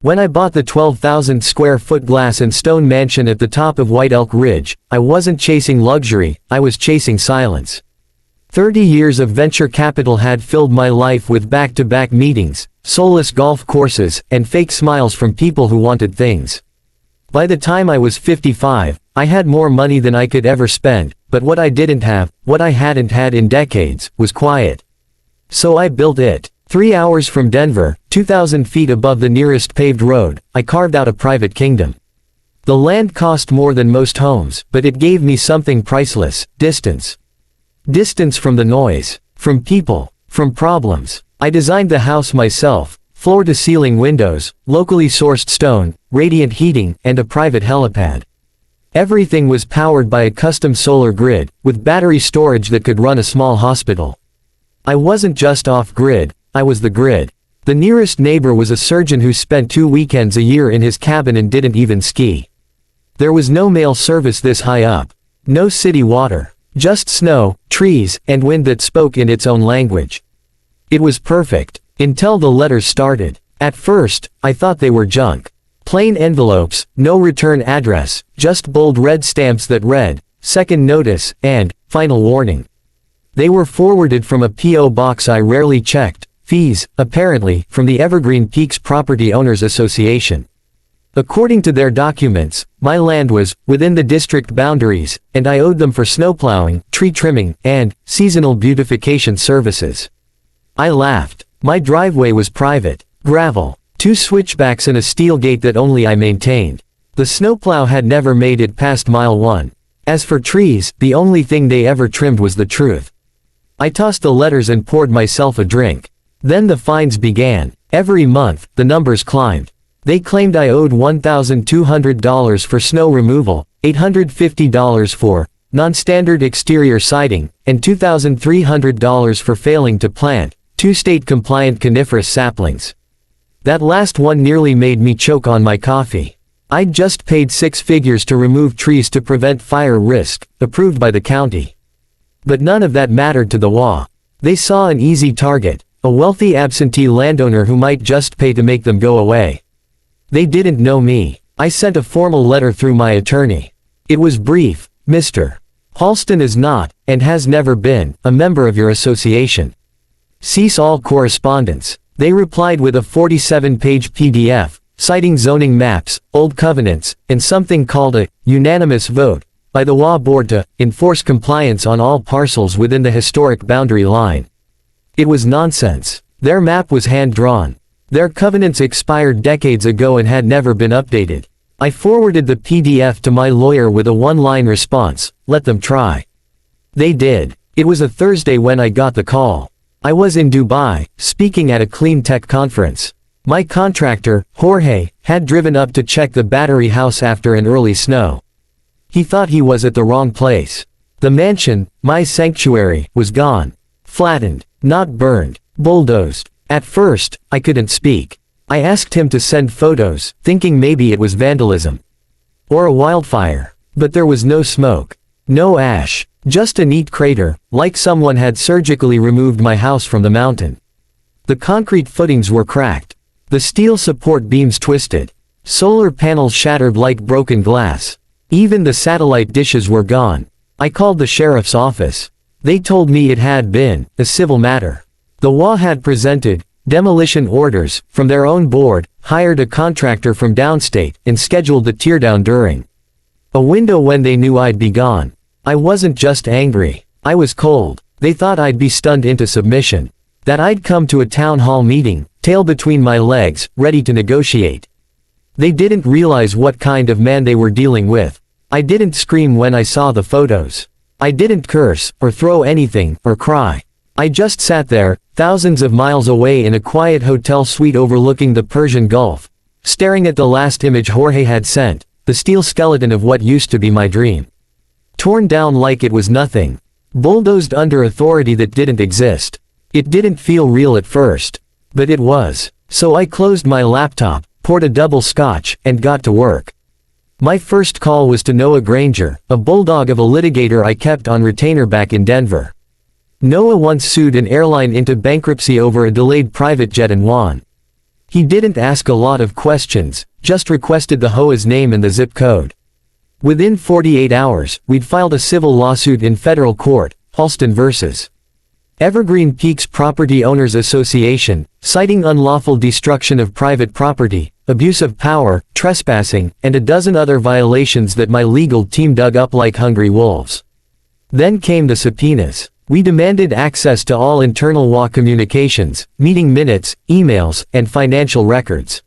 When I bought the 12,000 square foot glass and stone mansion at the top of White Elk Ridge, I wasn't chasing luxury, I was chasing silence. 30 years of venture capital had filled my life with back-to-back meetings, soulless golf courses, and fake smiles from people who wanted things. By the time I was 55, I had more money than I could ever spend, but what I didn't have, what I hadn't had in decades, was quiet. So I built it. 3 hours from Denver, 2,000 feet above the nearest paved road, I carved out a private kingdom. The land cost more than most homes, but it gave me something priceless: distance. Distance from the noise, from people, from problems. I designed the house myself, floor-to-ceiling windows, locally sourced stone, radiant heating, and a private helipad. Everything was powered by a custom solar grid, with battery storage that could run a small hospital. I wasn't just off-grid, I was the grid. The nearest neighbor was a surgeon who spent 2 weekends a year in his cabin and didn't even ski. There was no mail service this high up. No city water. Just snow, trees, and wind that spoke in its own language. It was perfect, until the letters started. At first, I thought they were junk. Plain envelopes, no return address, just bold red stamps that read, "Second notice," and "Final warning." They were forwarded from a P.O. box I rarely checked, fees, apparently, from the Evergreen Peaks Property Owners Association. According to their documents, my land was within the district boundaries, and I owed them for snowplowing, tree trimming, and seasonal beautification services. I laughed. My driveway was private, gravel, 2 switchbacks and a steel gate that only I maintained. The snowplow had never made it past mile 1. As for trees, the only thing they ever trimmed was the truth. I tossed the letters and poured myself a drink. Then the fines began. Every month, the numbers climbed. They claimed I owed $1,200 for snow removal, $850 for non-standard exterior siding, and $2,300 for failing to plant 2 state-compliant coniferous saplings. That last one nearly made me choke on my coffee. I'd just paid 6 figures to remove trees to prevent fire risk, approved by the county. But none of that mattered to the HOA. They saw an easy target, a wealthy absentee landowner who might just pay to make them go away. They didn't know me. I sent a formal letter through my attorney. It was brief: "Mr. Halston is not, and has never been, a member of your association. Cease all correspondence." They replied with a 47-page PDF, citing zoning maps, old covenants, and something called a unanimous vote by the HOA board to enforce compliance on all parcels within the historic boundary line. It was nonsense. Their map was hand-drawn. Their covenants expired decades ago and had never been updated. I forwarded the PDF to my lawyer with a one-line response: "Let them try." They did. It was a Thursday when I got the call. I was in Dubai, speaking at a clean tech conference. My contractor, Jorge, had driven up to check the battery house after an early snow. He thought he was at the wrong place. The mansion, my sanctuary, was gone. Flattened. Not burned. Bulldozed. At first, I couldn't speak. I asked him to send photos, thinking maybe it was vandalism. Or a wildfire. But there was no smoke. No ash. Just a neat crater, like someone had surgically removed my house from the mountain. The concrete footings were cracked. The steel support beams twisted. Solar panels shattered like broken glass. Even the satellite dishes were gone. I called the sheriff's office. They told me it had been a civil matter. The HOA had presented demolition orders from their own board, hired a contractor from downstate, and scheduled the teardown during a window when they knew I'd be gone. I wasn't just angry. I was cold. They thought I'd be stunned into submission. That I'd come to a town hall meeting, tail between my legs, ready to negotiate. They didn't realize what kind of man they were dealing with. I didn't scream when I saw the photos. I didn't curse, or throw anything, or cry. I just sat there, thousands of miles away in a quiet hotel suite overlooking the Persian Gulf, staring at the last image Jorge had sent, the steel skeleton of what used to be my dream. Torn down like it was nothing. Bulldozed under authority that didn't exist. It didn't feel real at first. But it was. So I closed my laptop, poured a double scotch, and got to work. My first call was to Noah Granger, a bulldog of a litigator I kept on retainer back in Denver. Noah once sued an airline into bankruptcy over a delayed private jet and won. He didn't ask a lot of questions, just requested the HOA's name and the zip code. Within 48 hours, we'd filed a civil lawsuit in federal court, Halston vs. Evergreen Peaks Property Owners Association, citing unlawful destruction of private property, abuse of power, trespassing, and a dozen other violations that my legal team dug up like hungry wolves. Then came the subpoenas. We demanded access to all internal HOA communications, meeting minutes, emails, and financial records.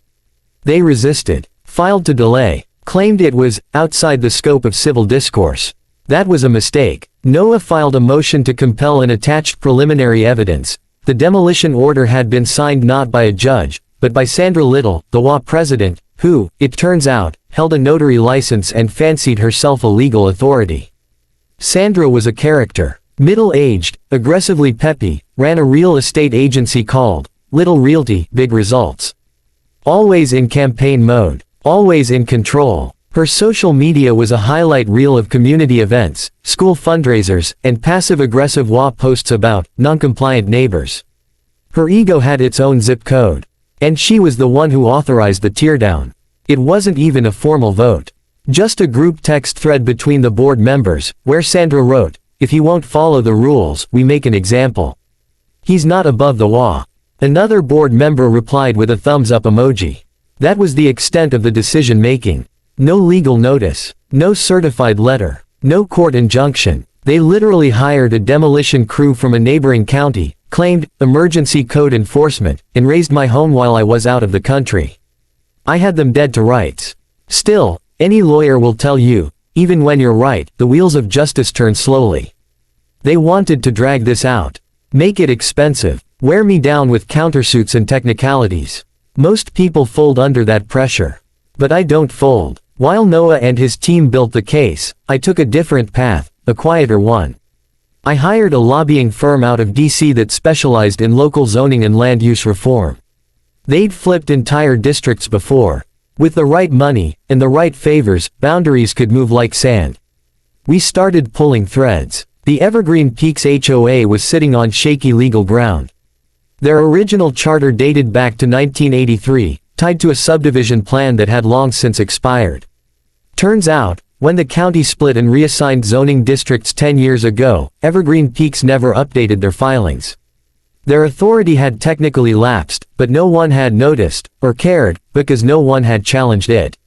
They resisted, filed to delay, claimed it was outside the scope of civil discourse. That was a mistake. NOAA filed a motion to compel and attached preliminary evidence. The demolition order had been signed not by a judge, but by Sandra Little, the HOA president, who, it turns out, held a notary license and fancied herself a legal authority. Sandra was a character. Middle-aged, aggressively peppy, ran a real estate agency called Little Realty, Big Results. Always in campaign mode. Always in control. Her social media was a highlight reel of community events, school fundraisers, and passive-aggressive HOA posts about non-compliant neighbors. Her ego had its own zip code. And she was the one who authorized the teardown. It wasn't even a formal vote. Just a group text thread between the board members, where Sandra wrote, "If he won't follow the rules, we make an example. He's not above the law." Another board member replied with a thumbs-up emoji. That was the extent of the decision-making. No legal notice. No certified letter. No court injunction. They literally hired a demolition crew from a neighboring county, claimed emergency code enforcement, and razed my home while I was out of the country. I had them dead to rights. Still, any lawyer will tell you, even when you're right, the wheels of justice turn slowly. They wanted to drag this out. Make it expensive. Wear me down with countersuits and technicalities. Most people fold under that pressure. But I don't fold. While Noah and his team built the case, I took a different path, a quieter one. I hired a lobbying firm out of DC that specialized in local zoning and land use reform. They'd flipped entire districts before. With the right money, and the right favors, boundaries could move like sand. We started pulling threads. The Evergreen Peaks HOA was sitting on shaky legal ground. Their original charter dated back to 1983, tied to a subdivision plan that had long since expired. Turns out, when the county split and reassigned zoning districts 10 years ago, Evergreen Peaks never updated their filings. Their authority had technically lapsed, but no one had noticed, or cared, because no one had challenged it.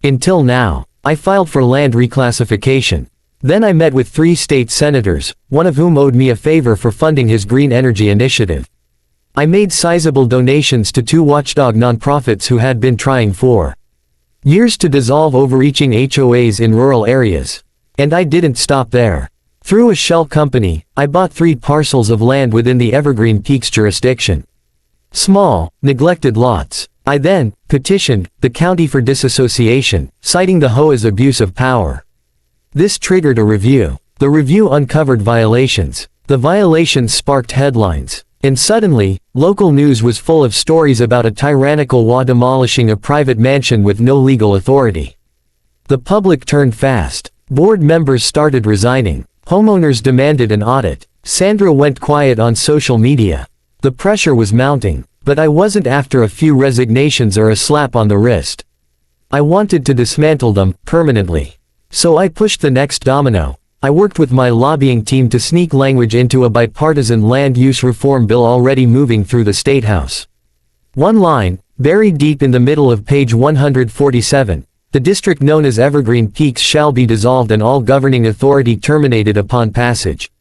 Until now. I filed for land reclassification. Then I met with 3 state senators, one of whom owed me a favor for funding his green energy initiative. I made sizable donations to 2 watchdog nonprofits who had been trying for years to dissolve overreaching HOAs in rural areas. And I didn't stop there. Through a shell company, I bought 3 parcels of land within the Evergreen Peaks jurisdiction. Small, neglected lots. I then petitioned the county for disassociation, citing the HOA's abuse of power. This triggered a review. The review uncovered violations. The violations sparked headlines. And suddenly, local news was full of stories about a tyrannical HOA demolishing a private mansion with no legal authority. The public turned fast. Board members started resigning. Homeowners demanded an audit. Sandra went quiet on social media. The pressure was mounting, but I wasn't after a few resignations or a slap on the wrist. I wanted to dismantle them, permanently. So I pushed the next domino. I worked with my lobbying team to sneak language into a bipartisan land use reform bill already moving through the State House. One line, buried deep in the middle of page 147, the district known as Evergreen Peaks shall be dissolved and all governing authority terminated upon passage.